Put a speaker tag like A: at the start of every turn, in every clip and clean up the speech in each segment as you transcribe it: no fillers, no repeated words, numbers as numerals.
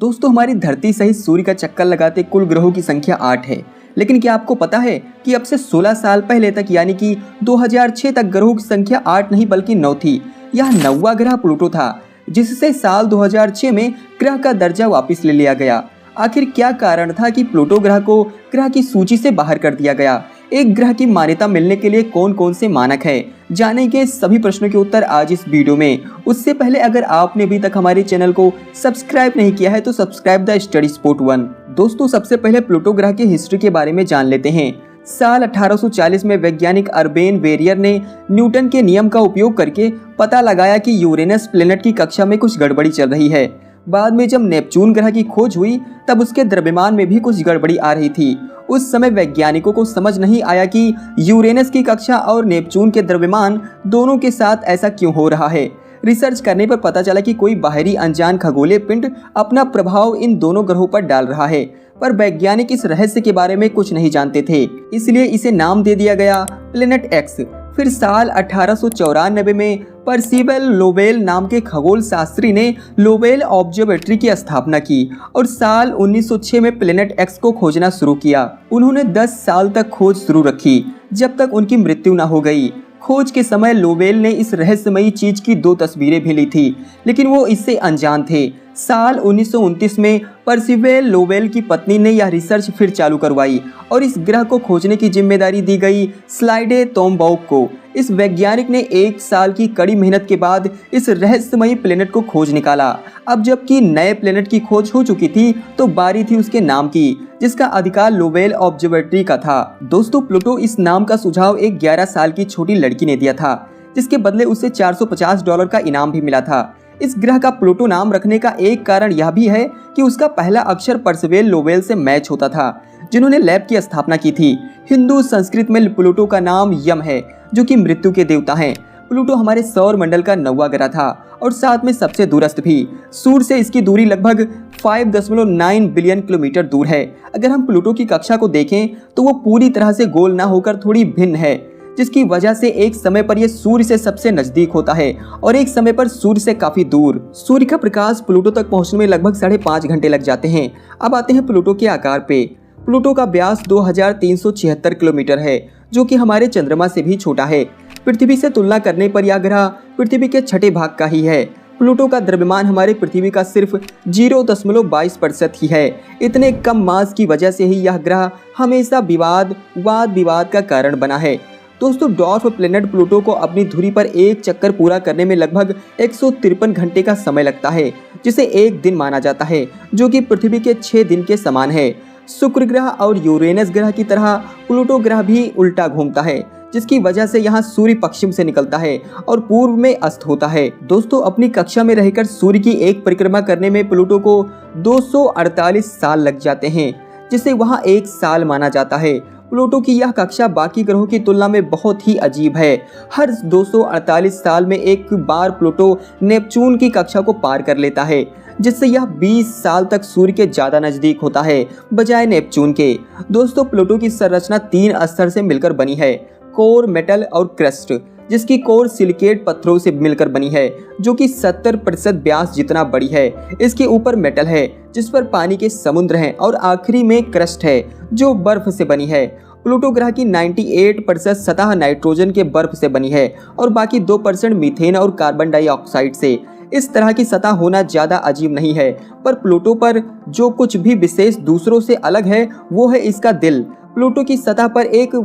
A: दोस्तों हमारी धरती सहित सूर्य का चक्कर लगाते कुल ग्रहों की संख्या 8 है। लेकिन क्या आपको पता है कि अब से 16 साल पहले तक यानी कि 2006 तक ग्रहों की संख्या 8 नहीं बल्कि 9 थी। यह 9वां ग्रह प्लूटो था, जिससे साल 2006 में ग्रह का दर्जा वापस ले लिया गया। आखिर क्या कारण था कि प्लूटो ग्रह को ग्रह की सूची से बाहर कर दिया गया? एक ग्रह की मान्यता मिलने के लिए कौन कौन से मानक है, जानेंगे सभी प्रश्नों के उत्तर आज इस वीडियो में। उससे पहले अगर आपने अभी तक हमारे चैनल को सब्सक्राइब नहीं किया है तो सब्सक्राइब द स्टडी स्पोर्ट 1। दोस्तों सबसे पहले प्लूटो ग्रह की हिस्ट्री के बारे में जान लेते हैं। साल 1840 में वैज्ञानिक अर्बेन वेरियर ने न्यूटन के नियम का उपयोग करके पता लगाया कि यूरेनस प्लेनेट की कक्षा में कुछ गड़बड़ी चल रही है। बाद में जब नेपच्यून ग्रह की खोज हुई तब उसके द्रव्यमान में भी कुछ गड़बड़ी आ रही थी। उस समय वैज्ञानिकों को समझ नहीं आया कि यूरेनस की कक्षा और नेपच्यून के द्रव्यमान दोनों के साथ ऐसा क्यों हो रहा है। रिसर्च करने पर पता चला कि कोई बाहरी अनजान खगोलीय पिंड अपना प्रभाव इन दोनों ग्रहों पर डाल रहा है, पर वैज्ञानिक इस रहस्य के बारे में कुछ नहीं जानते थे, इसलिए इसे नाम दे दिया गया प्लेनेट एक्स। फिर साल 1894 में परसिवल लोवेल नाम के खगोल शास्त्री ने लोवेल ऑब्जर्वेटरी की स्थापना की और साल 1906 में प्लेनेट एक्स को खोजना शुरू किया। उन्होंने 10 साल तक खोज शुरू रखी, जब तक उनकी मृत्यु न हो गई। खोज के समय लोवेल ने इस रहस्यमयी चीज की 2 तस्वीरें भी ली थी, लेकिन वो इससे अनजान थे। साल 1929 में परसिवल लोवेल की पत्नी ने यह रिसर्च फिर चालू करवाई और इस ग्रह को खोजने की जिम्मेदारी दी गई स्लाइडे तोम्बाउक को। इस वैज्ञानिक ने 1 साल की कड़ी मेहनत के बाद इस रहस्यमयी प्लेनेट को खोज निकाला। अब जबकि नए प्लेनेट की खोज हो चुकी थी तो बारी थी उसके नाम की, जिसका अधिकार लोवेल ऑब्जर्वेटरी का था। दोस्तों प्लूटो इस नाम का सुझाव एक 11 साल की छोटी लड़की ने दिया था, जिसके बदले उसे $450 का इनाम भी मिला था। इस ग्रह का प्लूटो नाम रखने का एक कारण यह भी है कि उसका पहला अक्षर परसिवल लोवेल से मैच होता था, जिन्होंने लैब की स्थापना की थी। हिंदू संस्कृत में प्लूटो का नाम यम है, जो कि मृत्यु के देवता हैं। प्लूटो हमारे सौर मंडल का 9वां ग्रह था और साथ में सबसे दूरस्थ भी। सूर्य से इसकी दूरी लगभग 5.9 बिलियन किलोमीटर दूर है। अगर हम प्लूटो की कक्षा को देखें तो वो पूरी तरह से गोल ना होकर थोड़ी भिन्न है, जिसकी वजह से एक समय पर यह सूर्य से सबसे नजदीक होता है और एक समय पर सूर्य से काफी दूर। सूर्य का प्रकाश प्लूटो तक पहुंचने में लगभग 5.5 घंटे लग जाते हैं। अब आते हैं प्लूटो के आकार पे। प्लूटो का व्यास 2376 किलोमीटर है, जो कि हमारे चंद्रमा से भी छोटा है। पृथ्वी से तुलना करने पर यह ग्रह पृथ्वी के छठे भाग का ही है। प्लूटो का द्रव्यमान हमारे पृथ्वी का सिर्फ 0.22% ही है। इतने कम मास की वजह से ही यह ग्रह हमेशा वाद विवाद का कारण बना है। दोस्तों डॉर्फ प्लेनेट प्लूटो को अपनी धुरी पर एक चक्कर पूरा करने में लगभग 153 घंटे का समय लगता है, जिसे एक दिन माना जाता है, जो कि पृथ्वी के 6 दिन के समान है। शुक्र ग्रह और यूरेनस ग्रह की तरह प्लूटो ग्रह भी उल्टा घूमता है, जिसकी वजह से यहाँ सूर्य पश्चिम से निकलता है और पूर्व में अस्त होता है। दोस्तों अपनी कक्षा में रहकर सूर्य की एक परिक्रमा करने में प्लूटो को 248 साल लग जाते हैं, जिसे वहाँ 1 साल माना जाता है। प्लूटो की यह कक्षा बाकी ग्रहों की तुलना में बहुत ही अजीब है। हर 248 साल में एक बार प्लूटो नेपच्यून की कक्षा को पार कर लेता है, जिससे यह 20 साल तक सूर्य के ज्यादा नजदीक होता है बजाय नेपच्यून के। दोस्तों प्लूटो की संरचना 3 स्तर से मिलकर बनी है, कोर, मेटल और क्रस्ट, जिसकी कोर सिलिकेट पत्थरों से मिलकर बनी है, जो कि 70% व्यास जितना बड़ी है। इसके ऊपर मेटल है, जिस पर पानी के समुद्र हैं, और आखिरी में क्रस्ट है, जो बर्फ से बनी है। प्लूटो ग्रह की 98% सतह नाइट्रोजन के बर्फ से बनी है और बाकी 2% मीथेन और कार्बन डाइऑक्साइड से। इस तरह की सतह होना ज्यादा अजीब नहीं है, पर प्लूटो पर जो कुछ भी विशेष दूसरों से अलग है वो है इसका दिल। प्लूटो की सतह पर एक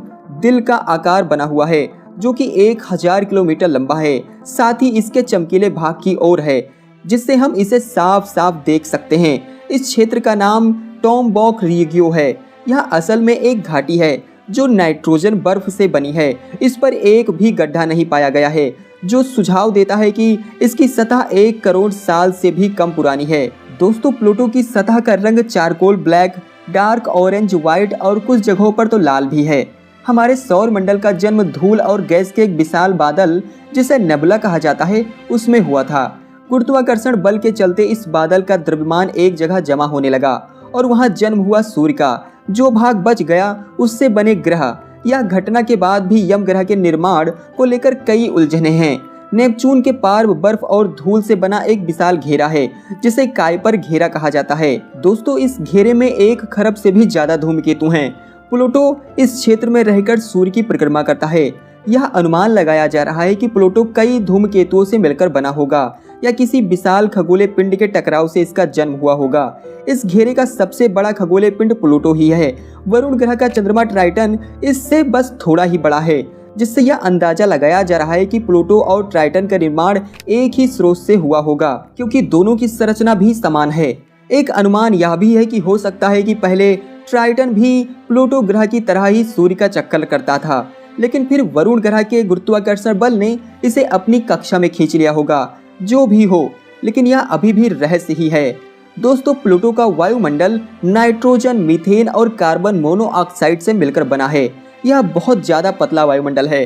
A: दिल का आकार बना हुआ है, जो कि 1000 किलोमीटर लंबा है। साथ ही इसके चमकीले भाग की ओर है, जिससे हम इसे साफ साफ देख सकते हैं। इस क्षेत्र का नाम टोम्बाउक रिगियो है। यह असल में एक घाटी है जो नाइट्रोजन बर्फ से बनी है। इस पर एक भी गड्ढा नहीं पाया गया है, जो सुझाव देता है कि इसकी सतह 1 करोड़ साल से भी कम पुरानी है। दोस्तों प्लूटो की सतह का रंग charcoal black, dark orange, white और कुछ जगहों पर तो लाल भी है। हमारे सौर मंडल का जन्म धूल और गैस के एक विशाल बादल, जिसे नेबुला कहा जाता है, उसमें हुआ था। गुरुत्वाकर्षण बल के चलते इस बादल का द्रव्यमान एक जगह जमा होने लगा और वहां जन्म हुआ सूर्य का। जो भाग बच गया उससे बने ग्रह। यह घटना के बाद भी यम ग्रह के निर्माण को लेकर कई उलझने हैं। नेपच्यून के पार बर्फ और धूल से बना एक विशाल घेरा है जिसे काइपर घेरा कहा जाता है। दोस्तों, इस घेरे में 1 खरब से भी ज्यादा धूमकेतु हैं। प्लूटो इस क्षेत्र में रहकर सूर्य की परिक्रमा करता है। यह अनुमान लगाया जा रहा है कि प्लूटो कई धूमकेतुओं से मिलकर बना होगा या किसी विशाल खगोलीय पिंड के टकराव से इसका जन्म हुआ होगा। इस घेरे का सबसे बड़ा खगोलीय पिंड प्लूटो ही है। वरुण ग्रह का चंद्रमा ट्राइटन इससे बस थोड़ा ही बड़ा है, जिससे यह अंदाजा लगाया जा रहा है कि प्लूटो और ट्राइटन का निर्माण एक ही स्रोत से हुआ होगा, क्योंकि दोनों की संरचना भी समान है। एक अनुमान यह भी है कि हो सकता है कि पहले ट्राइटन भी प्लूटो ग्रह की तरह ही सूर्य का चक्कर करता था, लेकिन फिर वरुण ग्रह के गुरुत्वाकर्षण बल ने इसे अपनी कक्षा में खींच लिया होगा। जो भी हो, लेकिन यह अभी भी रहस्य ही है। दोस्तों, प्लूटो का वायुमंडल नाइट्रोजन, मीथेन और कार्बन मोनोऑक्साइड से मिलकर बना है। यह बहुत ज्यादा पतला वायुमंडल है।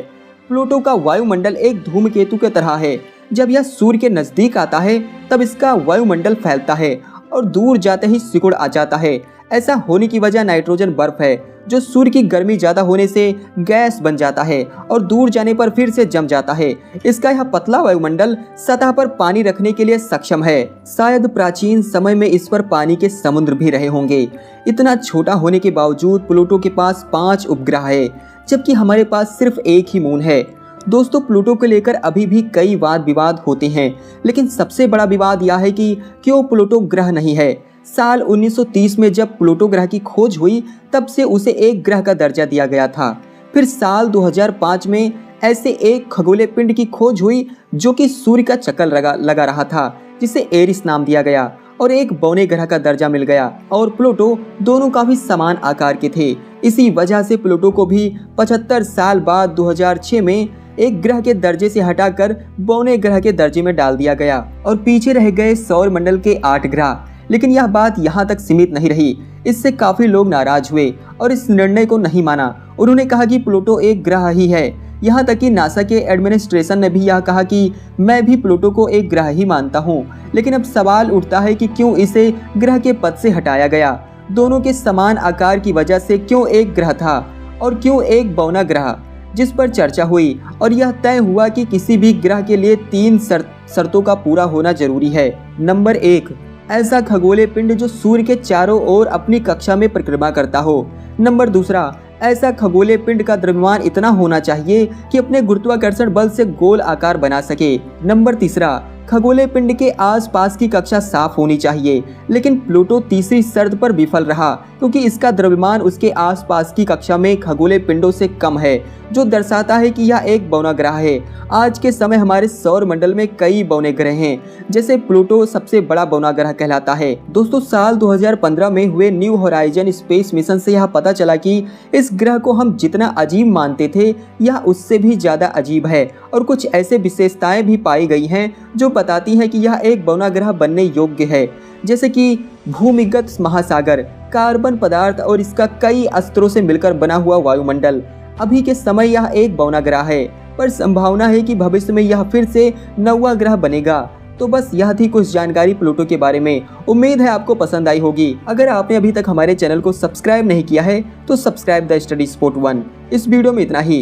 A: प्लूटो का वायुमंडल एक धूमकेतु की तरह है। जब यह सूर्य के नजदीक आता है तब इसका वायुमंडल फैलता है और दूर जाते ही सिकुड़ आ जाता है। ऐसा होने की वजह नाइट्रोजन बर्फ है, जो सूर्य की गर्मी ज्यादा होने से गैस बन जाता है और दूर जाने पर फिर से जम जाता है। इसका यह पतला वायुमंडल सतह पर पानी रखने के लिए सक्षम है। शायद प्राचीन समय में इस पर पानी के समुद्र भी रहे होंगे। इतना छोटा होने के बावजूद प्लूटो के पास 5 उपग्रह है, जबकि हमारे पास सिर्फ 1 ही मून है। दोस्तों, प्लूटो को लेकर अभी भी कई वाद विवाद होते हैं, लेकिन सबसे बड़ा विवाद यह है कि क्यों प्लूटो ग्रह नहीं है। साल 1930 में जब प्लूटो ग्रह की खोज हुई तब से उसे एक ग्रह का दर्जा दिया गया था। फिर साल 2005 में ऐसे एक खगोलीय पिंड की खोज हुई जो कि सूर्य का चक्कर लगा रहा था, जिसे एरिस नाम दिया गया और एक बौने ग्रह का दर्जा मिल गया। और प्लूटो दोनों काफी समान आकार के थे। इसी वजह से प्लूटो को भी 75 साल बाद 2006 में एक ग्रह के दर्जे से हटाकर बौने ग्रह के दर्जे में डाल दिया गया और पीछे रह गए सौर मंडल के 8 ग्रह। लेकिन यह बात यहाँ तक सीमित नहीं रही। इससे काफी लोग नाराज हुए और इस निर्णय को नहीं माना। उन्होंने कहा कि प्लूटो एक ग्रह ही है। यहाँ तक कि नासा के एडमिनिस्ट्रेशन ने भी यह कहा कि मैं भी प्लूटो को एक ग्रह ही मानता हूँ। लेकिन अब सवाल उठता है कि क्यों इसे ग्रह के पद से हटाया गया। दोनों के समान आकार की वजह से क्यों एक ग्रह था और क्यों एक बौना ग्रह, जिस पर चर्चा हुई और यह तय हुआ कि किसी भी ग्रह के लिए 3 शर्तों का पूरा होना जरूरी है। नंबर 1, ऐसा खगोलीय पिंड जो सूर्य के चारों ओर अपनी कक्षा में परिक्रमा करता हो। नंबर 2, ऐसा खगोलीय पिंड का द्रव्यमान इतना होना चाहिए कि अपने गुरुत्वाकर्षण बल से गोल आकार बना सके। नंबर 3, खगोलीय पिंड के आसपास की कक्षा साफ होनी चाहिए। लेकिन प्लूटो तीसरी शर्त पर विफल रहा, क्योंकि इसका द्रव्यमान उसके आसपास की कक्षा में खगोलीय पिंडों से कम है, जो दर्शाता है कि यह एक बौना ग्रह है। आज के समय हमारे सौर मंडल में कई बौने ग्रह हैं, जैसे प्लूटो सबसे बड़ा बौना ग्रह कहलाता है। दोस्तों, साल 2015 में हुए न्यू होराइजन स्पेस मिशन से यह पता चला कि इस ग्रह को हम जितना अजीब मानते थे यह उससे भी ज्यादा अजीब है और कुछ ऐसे विशेषताएं भी पाई गई हैं जो बताती हैं कि यह एक बौना ग्रह बनने योग्य है, जैसे कि भूमिगत महासागर, कार्बन पदार्थ और इसका कई स्तरों से मिलकर बना हुआ वायुमंडल। अभी के समय यह एक बौना ग्रह है, पर संभावना है कि भविष्य में यह फिर से 9वां ग्रह बनेगा। तो बस यह थी कुछ जानकारी प्लूटो के बारे में। उम्मीद है आपको पसंद आई होगी। अगर आपने अभी तक हमारे चैनल को सब्सक्राइब नहीं किया है तो सब्सक्राइब द स्टडी स्पॉट 1। इस वीडियो में इतना ही।